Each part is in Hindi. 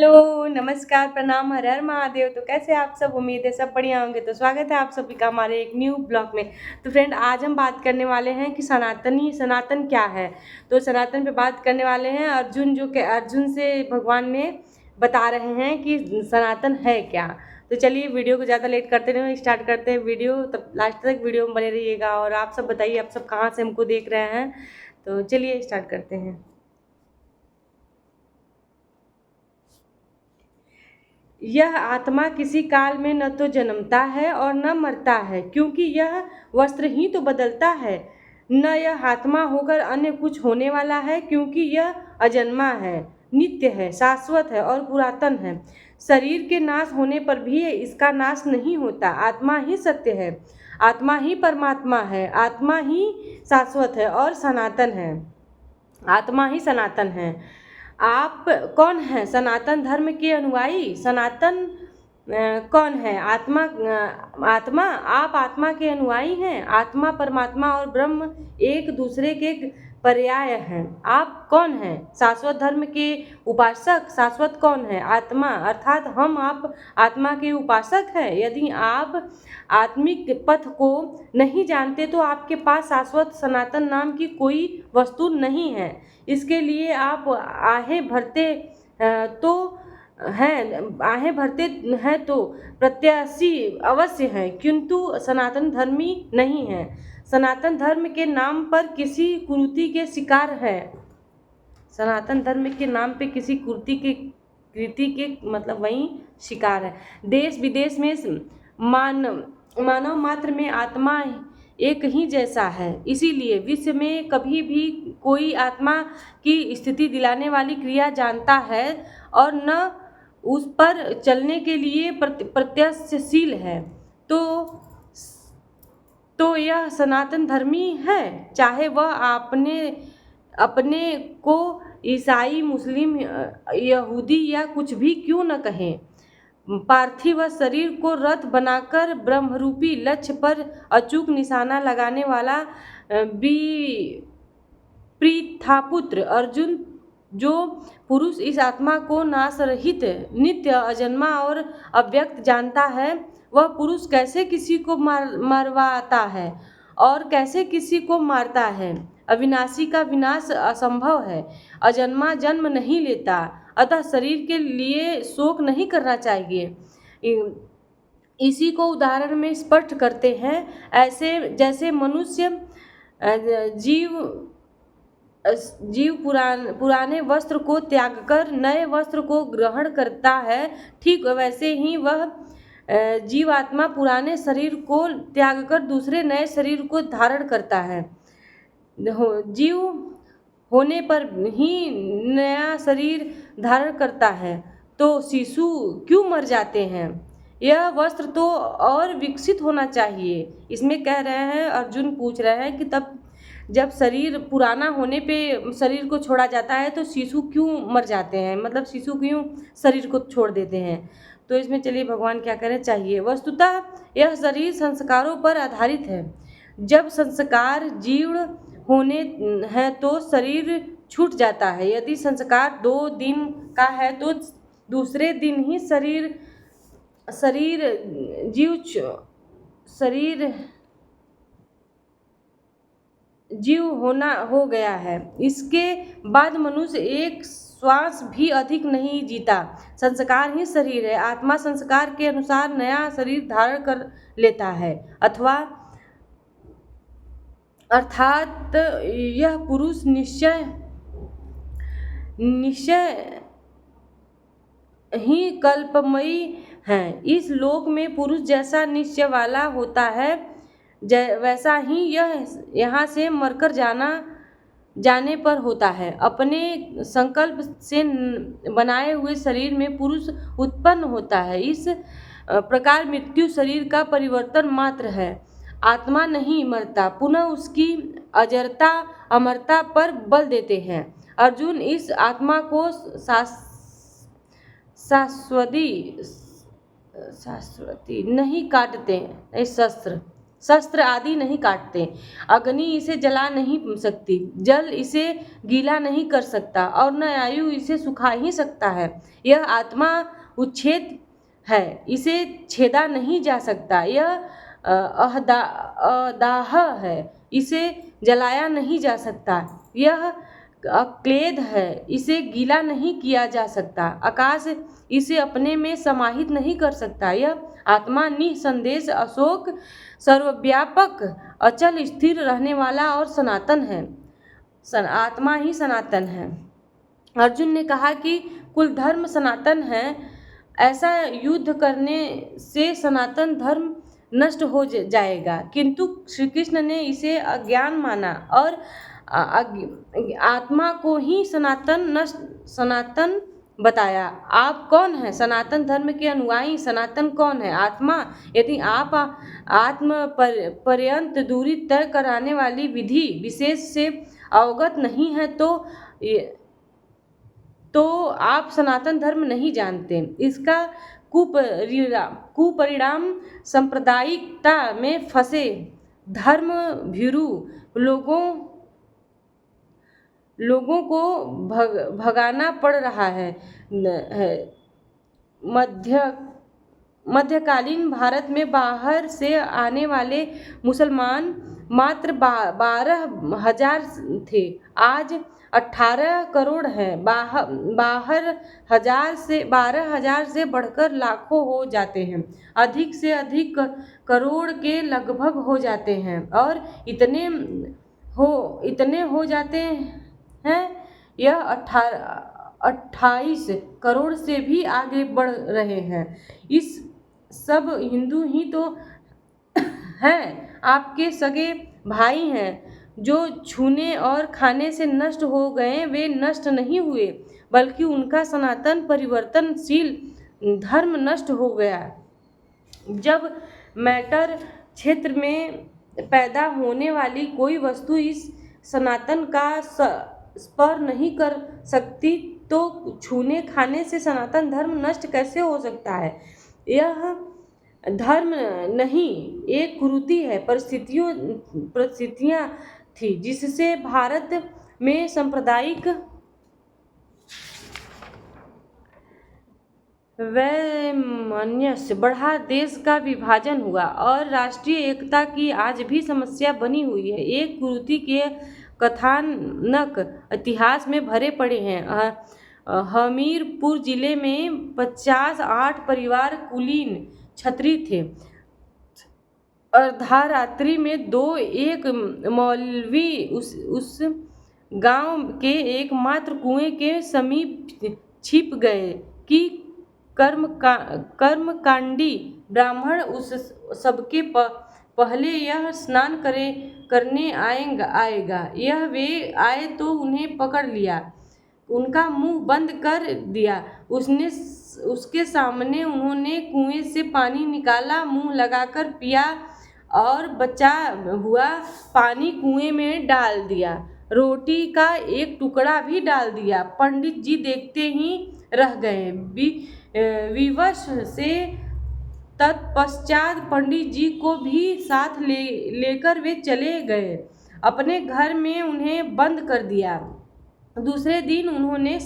हेलो, नमस्कार, प्रणाम, हर हर महादेव। तो कैसे आप सब? उम्मीद है सब बढ़िया होंगे। तो स्वागत है आप सभी का हमारे एक न्यू ब्लॉग में। तो फ्रेंड, आज हम बात करने वाले हैं कि सनातन क्या है। तो सनातन पे बात करने वाले हैं। अर्जुन से भगवान ने बता रहे हैं कि सनातन है क्या। तो चलिए वीडियो को ज़्यादा लेट करते नहीं, स्टार्ट करते हैं वीडियो। तब लास्ट तक वीडियो में बने रहिएगा। और आप सब बताइए, आप सब कहाँ से हमको देख रहे हैं। तो चलिए स्टार्ट करते हैं। यह आत्मा किसी काल में न तो जन्मता है और न मरता है, क्योंकि यह वस्त्र ही तो बदलता है। न यह आत्मा होकर अन्य कुछ होने वाला है, क्योंकि यह अजन्मा है, नित्य है, शाश्वत है और पुरातन है। शरीर के नाश होने पर भी इसका नाश नहीं होता। आत्मा ही सत्य है, आत्मा ही परमात्मा है, आत्मा ही शाश्वत है और सनातन है। आत्मा ही सनातन है। आप कौन हैं? सनातन धर्म के अनुयायी। सनातन कौन है? आत्मा। आप आत्मा के अनुयायी हैं। आत्मा, परमात्मा और ब्रह्म एक दूसरे के पर्याय हैं। आप कौन हैं? शाश्वत धर्म के उपासक। शाश्वत कौन है? आत्मा, अर्थात आप आत्मा के उपासक हैं। यदि आप आत्मिक पथ को नहीं जानते तो आपके पास शाश्वत सनातन नाम की कोई वस्तु नहीं है। इसके लिए आप आहें भरते हैं तो प्रत्याशी अवश्य हैं, किंतु सनातन धर्मी नहीं हैं। सनातन धर्म के नाम पर किसी कुरीति के शिकार है। सनातन धर्म के नाम पे किसी कृति के मतलब वही शिकार है। देश विदेश में मानव मात्र में आत्मा एक ही जैसा है। इसीलिए विश्व में कभी भी कोई आत्मा की स्थिति दिलाने वाली क्रिया जानता है और न उस पर चलने के लिए प्रत्यक्षशील है। तो यह सनातन धर्मी है, चाहे वह अपने अपने को ईसाई, मुस्लिम, यहूदी या कुछ भी क्यों न कहें। पार्थिव शरीर को रथ बनाकर ब्रह्मरूपी लक्ष्य पर अचूक निशाना लगाने वाला प्रीथापुत्र अर्जुन, जो पुरुष इस आत्मा को नाशरहित, नित्य, अजन्मा और अव्यक्त जानता है, वह पुरुष कैसे किसी को मरवाता है और कैसे किसी को मारता है। अविनाशी का विनाश असंभव है। अजन्मा जन्म नहीं लेता, अतः शरीर के लिए शोक नहीं करना चाहिए। इसी को उदाहरण में स्पष्ट करते हैं। ऐसे जैसे मनुष्य जीव पुराने वस्त्र को त्याग कर नए वस्त्र को ग्रहण करता है, ठीक वैसे ही वह जीवात्मा पुराने शरीर को त्याग कर दूसरे नए शरीर को धारण करता है। जीव होने पर ही नया शरीर धारण करता है। तो शिशु क्यों मर जाते हैं? यह वस्त्र तो और विकसित होना चाहिए। इसमें कह रहे हैं, अर्जुन पूछ रहे हैं कि तब जब शरीर पुराना होने पे शरीर को छोड़ा जाता है तो शिशु क्यों मर जाते हैं, मतलब शिशु क्यों शरीर को छोड़ देते हैं। तो इसमें चलिए भगवान क्या करें चाहिए। वस्तुतः यह शरीर संस्कारों पर आधारित है। जब संस्कार जीर्ण होने हैं तो शरीर छूट जाता है। यदि संस्कार 2 दिन का है तो दूसरे दिन ही जीव होना हो गया है। इसके बाद मनुष्य एक श्वास भी अधिक नहीं जीता। संस्कार ही शरीर है। आत्मा संस्कार के अनुसार नया शरीर धारण कर लेता है, अर्थात यह पुरुष निश्चय ही कल्पमयी है। इस लोक में पुरुष जैसा निश्चय वाला होता है, वैसा ही यह यहाँ से मरकर जाने पर होता है। अपने संकल्प से बनाए हुए शरीर में पुरुष उत्पन्न होता है। इस प्रकार मृत्यु शरीर का परिवर्तन मात्र है। आत्मा नहीं मरता। पुनः उसकी अजरता, अमरता पर बल देते हैं। अर्जुन, इस आत्मा को शाश्वती नहीं काटते, नहीं शस्त्र शस्त्र आदि नहीं काटते। अग्नि इसे जला नहीं सकती, जल इसे गीला नहीं कर सकता और न आयु इसे सुखा ही सकता है। यह आत्मा उच्छेद है, इसे छेदा नहीं जा सकता। यह अदाह है, इसे जलाया नहीं जा सकता। यह अक्लेद है, इसे गीला नहीं किया जा सकता। आकाश इसे अपने में समाहित नहीं कर सकता। यह आत्मा निसंदेश अशोक सर्वव्यापक अचल स्थिर रहने वाला और सनातन है। आत्मा ही सनातन है। अर्जुन ने कहा कि कुल धर्म सनातन है, ऐसा युद्ध करने से सनातन धर्म नष्ट हो जाएगा। किंतु श्री कृष्ण ने इसे अज्ञान माना और आत्मा को ही सनातन बताया। आप कौन हैं? सनातन धर्म के अनुयायी। सनातन कौन है? आत्मा। यदि आप आत्म पर्यंत दूरी तय कराने वाली विधि विशेष से अवगत नहीं है तो आप सनातन धर्म नहीं जानते। इसका कुपरिणाम सांप्रदायिकता में फंसे धर्म भीरु लोगों को भगाना पड़ रहा है। मध्यकालीन भारत में बाहर से आने वाले मुसलमान मात्र 12,000 थे, आज 18 करोड़ हैं। 12,000 से बढ़कर लाखों हो जाते हैं, अधिक से अधिक करोड़ के लगभग हो जाते हैं और इतने हो जाते हैं यह 28 करोड़ से भी आगे बढ़ रहे हैं। इस सब हिंदू ही तो हैं, आपके सगे भाई हैं जो छूने और खाने से नष्ट हो गए। वे नष्ट नहीं हुए, बल्कि उनका सनातन परिवर्तनशील धर्म नष्ट हो गया। जब मैटर क्षेत्र में पैदा होने वाली कोई वस्तु इस सनातन का स्पर्श नहीं कर सकती तो छूने खाने से सनातन धर्म नष्ट कैसे हो सकता है? यह धर्म नहीं, एक कुरीति है, परिस्थितियाँ थी जिससे भारत में सांप्रदायिक वैमनस्य बढ़ा, देश का विभाजन हुआ और राष्ट्रीय एकता की आज भी समस्या बनी हुई है। एक कुरीति के कथानक इतिहास में भरे पड़े हैं। हमीरपुर जिले में 58 परिवार कुलीन क्षत्रिय थे। अर्धरात्रि में एक मौलवी उस गांव के एकमात्र कुएं के समीप छिप गए कि कर्मकांडी ब्राह्मण उस सबके पहले यह स्नान करने आएगा। यह वे आए तो उन्हें पकड़ लिया, उनका मुंह बंद कर दिया। उसके सामने उन्होंने कुएं से पानी निकाला, मुंह लगाकर पिया और बचा हुआ पानी कुएं में डाल दिया। रोटी का एक टुकड़ा भी डाल दिया। पंडित जी देखते ही रह गए। विवश से तत्पश्चात पंडित जी को भी साथ लेकर वे चले गए, अपने घर में उन्हें बंद कर दिया। दूसरे दिन उन्होंने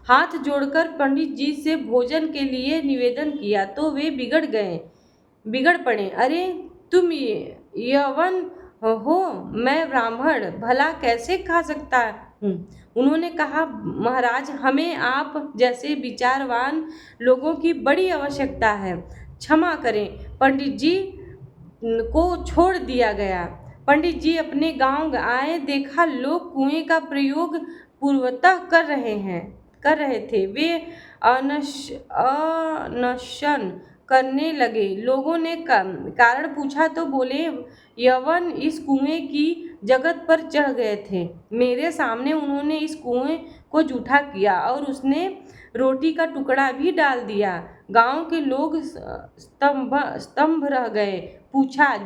हाथ जोड़कर पंडित जी से भोजन के लिए निवेदन किया तो वे बिगड़ पड़े। अरे तुम यवन हो, मैं ब्राह्मण, भला कैसे खा सकता हूँ? उन्होंने कहा, महाराज, हमें आप जैसे विचारवान लोगों की बड़ी आवश्यकता है, क्षमा करें। पंडित जी को छोड़ दिया गया। पंडित जी अपने गांव आए, देखा लोग कुएं का प्रयोग पूर्वतः कर रहे थे। वे अनशन करने लगे। लोगों ने कारण पूछा तो बोले, यवन इस कुएं की जगत पर चढ़ गए थे। मेरे सामने उन्होंने इस कुएं को जूठा किया और उसने रोटी का टुकड़ा भी डाल दिया। गांव के लोग स्तंभ रह गए। पूछा,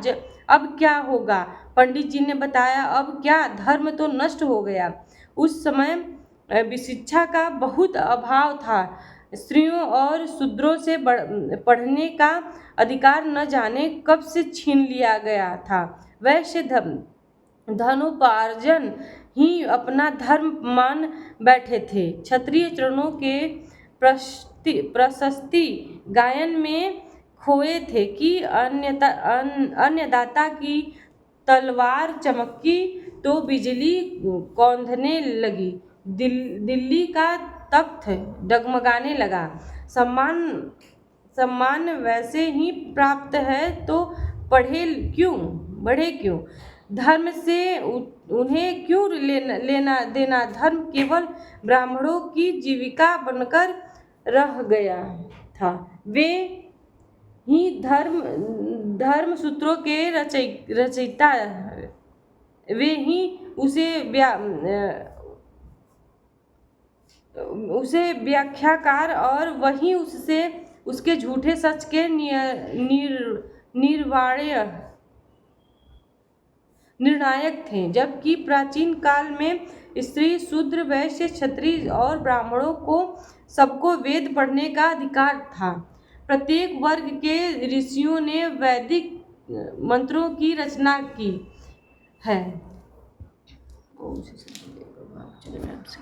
अब क्या होगा? पंडित जी ने बताया, अब क्या, धर्म तो नष्ट हो गया। उस समय शिक्षा का बहुत अभाव था। स्त्रियों और शूद्रों से पढ़ने का अधिकार न जाने कब से छीन लिया गया था। वैश्य धनोपार्जन ही अपना धर्म मान बैठे थे। क्षत्रिय चरणों के प्रशस्ति गायन में खोए थे कि अन्नदाता की तलवार चमकी तो बिजली कौंधने लगी, दिल्ली का तख्त डगमगाने लगा। सम्मान वैसे ही प्राप्त है तो बढ़े क्यों? धर्म से उन्हें क्यों लेना देना? धर्म केवल ब्राह्मणों की जीविका बनकर रह गया था। वे ही धर्म सूत्रों के रचयिता, वे ही उसे व्याख्याकार और वही उसके झूठे सच के निर्णायक थे। जबकि प्राचीन काल में स्त्री, शूद्र, वैश्य, क्षत्रिय और ब्राह्मणों को सबको वेद पढ़ने का अधिकार था। प्रत्येक वर्ग के ऋषियों ने वैदिक मंत्रों की रचना की है।